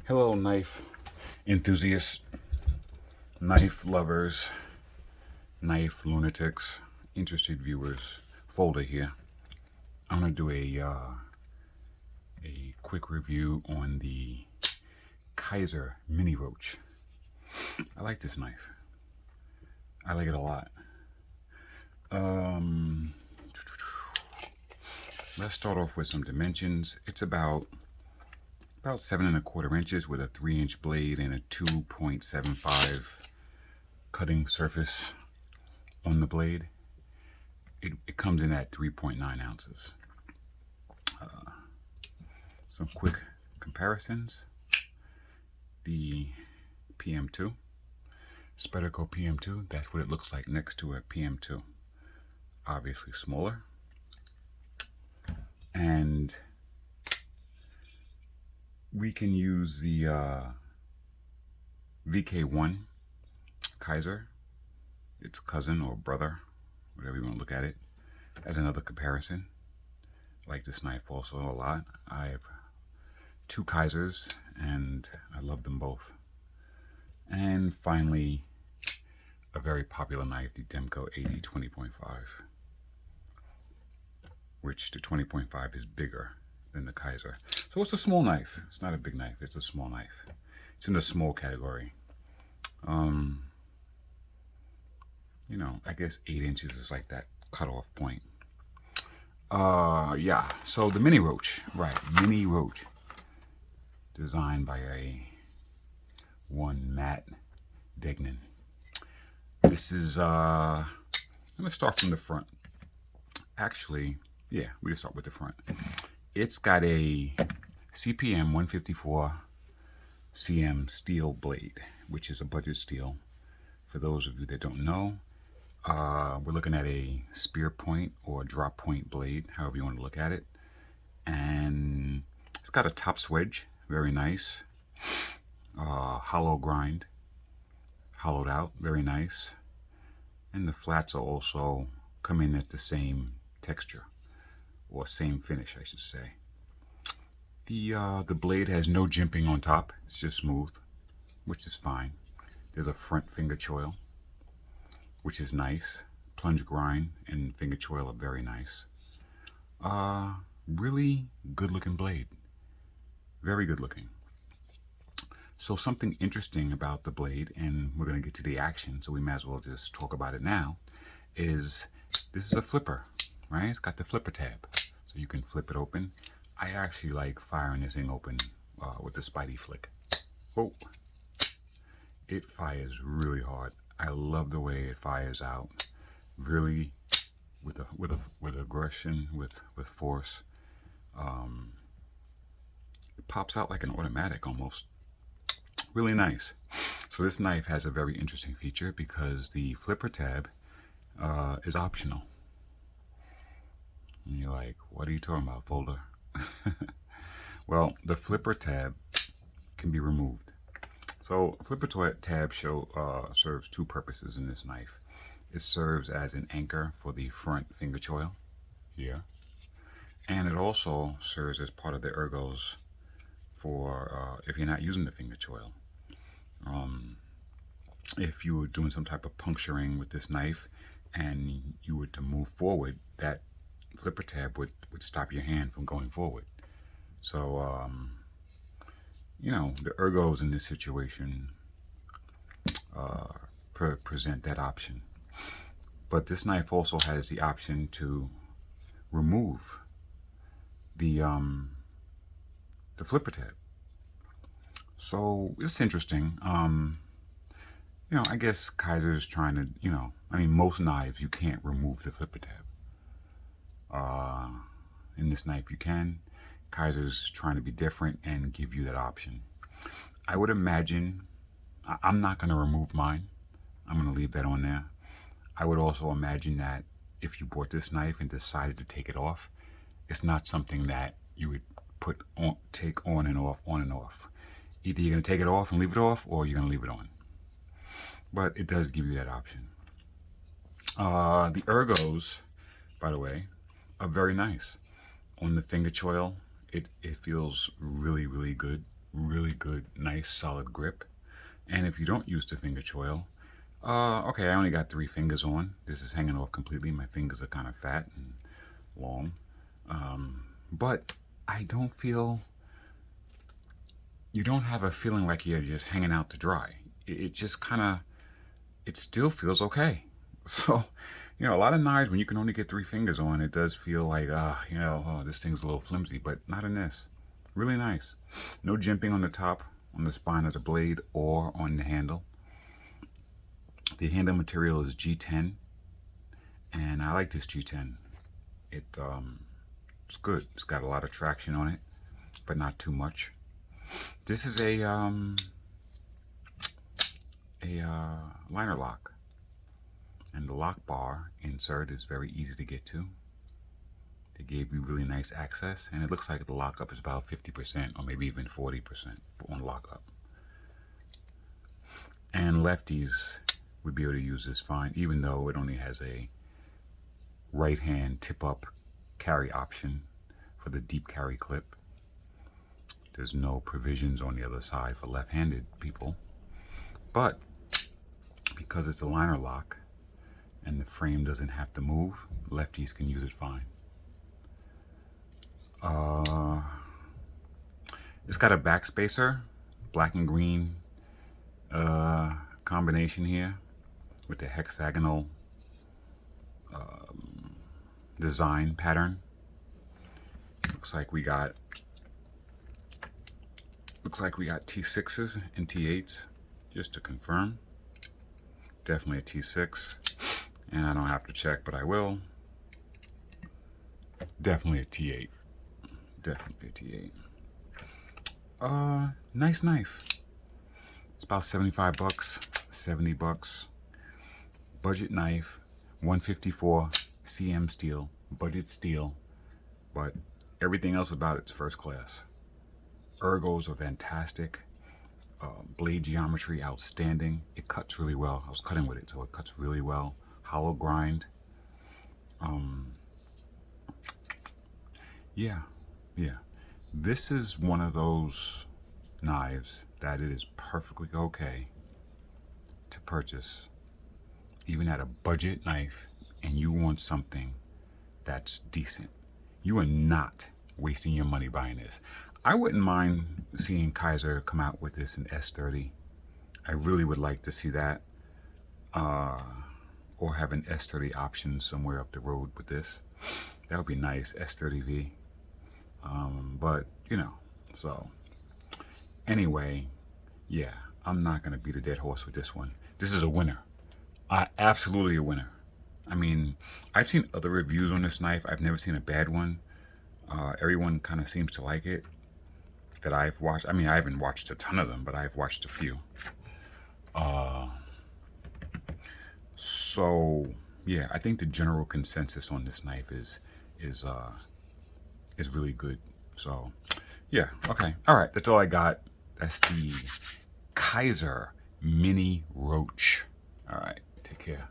Hello, knife enthusiasts, knife lovers, knife lunatics, interested viewers. Folder here. I'm gonna do a quick review on the Kizer Mini Roach. I like this knife. I like it a lot. Um, let's start off with some dimensions. It's about 7.25 inches with a 3-inch blade and a 2.75 cutting surface on the blade. It comes in at 3.9 ounces. Some quick comparisons. The PM2, Spedico PM2, that's what it looks like next to a PM2. Obviously smaller. And we can use the VK1 Kizer, its cousin or brother, whatever you want to look at it, as another comparison. I like this knife also a lot. I have two Kizers and I love them both. And finally, a very popular knife, the Demko 80 20.5, which the 20.5 is bigger than the Kizer. So it's a small knife. It's not a big knife, it's a small knife. It's in the small category. You know, I guess 8 inches is like that cutoff point. Yeah, so the Mini Roach, right, Mini Roach, designed by one Matt Degnan. This is, I'm gonna start from the front. Actually, yeah, we can start with the front. It's got a CPM 154 CM steel blade, which is a budget steel. For those of you that don't know, we're looking at a spear point or drop point blade, however you want to look at it. And it's got a top swedge, very nice. Hollow grind, hollowed out, very nice. And the flats are also come in at the same texture, or same finish, I should say. The blade has no jimping on top, it's just smooth, which is fine. There's a front finger choil, which is nice. Plunge grind and finger choil are very nice. Really good looking blade. Very good looking. So something interesting about the blade, and we're going to get to the action, so we might as well just talk about it now, is this is a flipper, right? It's got the flipper tab, so you can flip it open. I actually like firing this thing open with the Spidey flick. Oh, it fires really hard. I love the way it fires out, really, with aggression, with force. It pops out like an automatic almost. Really nice. So this knife has a very interesting feature because the flipper tab is optional. And you're like, what are you talking about, folder? Well, the flipper tab can be removed. So flipper tab serves two purposes in this knife. It serves as an anchor for the front finger choil here, and it also serves as part of the ergos for if you're not using the finger choil. If you were doing some type of puncturing with this knife and you were to move forward, that flipper tab would stop your hand from going forward. So, you know, the ergos in this situation present that option. But this knife also has the option to remove the flipper tab. So it's interesting. You know, I guess Kizer's trying to, you know, I mean, most knives you can't remove the flipper tab. In this knife you can. Kizer's trying to be different and give you that option. I would imagine, I'm not going to remove mine. I'm going to leave that on there. I would also imagine that if you bought this knife and decided to take it off, it's not something that you would take on and off, on and off. Either you're going to take it off and leave it off, or you're going to leave it on. But it does give you that option. The ergos, by the way, are very nice. On the finger choil, it feels really, really good. really good, nice, solid grip. And if you don't use the finger choil, okay, I only got 3 fingers on. This is hanging off completely. My fingers are kind of fat and long. But I don't feel, you don't have a feeling like you're just hanging out to dry. It just kind of, it still feels okay. So, you know, a lot of knives, when you can only get 3 fingers on, it does feel like, you know, oh, this thing's a little flimsy, but not in this. Really nice. No jimping on the top, on the spine of the blade, or on the handle. The handle material is G10, and I like this G10. It's good. It's got a lot of traction on it, but not too much. This is a liner lock, and the lock bar insert is very easy to get to. They gave you really nice access, and it looks like the lockup is about 50% or maybe even 40% on lockup. And lefties would be able to use this fine, even though it only has a right hand tip up carry option for the deep carry clip. There's no provisions on the other side for left-handed people, but because it's a liner lock and the frame doesn't have to move, lefties can use it fine. It's got a backspacer, black and green combination here with the hexagonal design pattern. Looks like we got T6s and T8s, just to confirm. Definitely a T6, and I don't have to check, but I will. Definitely a T8. Definitely a T8. Nice knife. It's about 75 bucks, 70 bucks. Budget knife, 154 cm steel, budget steel, but everything else about it's first class. Ergos are fantastic. Blade geometry outstanding. It cuts really well. I was cutting with it, so it cuts really well. Hollow grind. Yeah. This is one of those knives that it is perfectly okay to purchase, even at a budget knife, and you want something that's decent. You are not wasting your money buying this. I wouldn't mind seeing Kizer come out with this in S30. I really would like to see that, or have an S30 option somewhere up the road with this. That would be nice, S30V. But you know, so anyway, yeah, I'm not gonna beat a dead horse with this one. This is a winner. Absolutely a winner. I mean, I've seen other reviews on this knife. I've never seen a bad one. Everyone kind of seems to like it that I've watched. I mean, I haven't watched a ton of them, but I've watched a few. So yeah, I think the general consensus on this knife is really good. So yeah, okay, all right, that's all I got. That's the Kizer Mini Roach. All right, take care.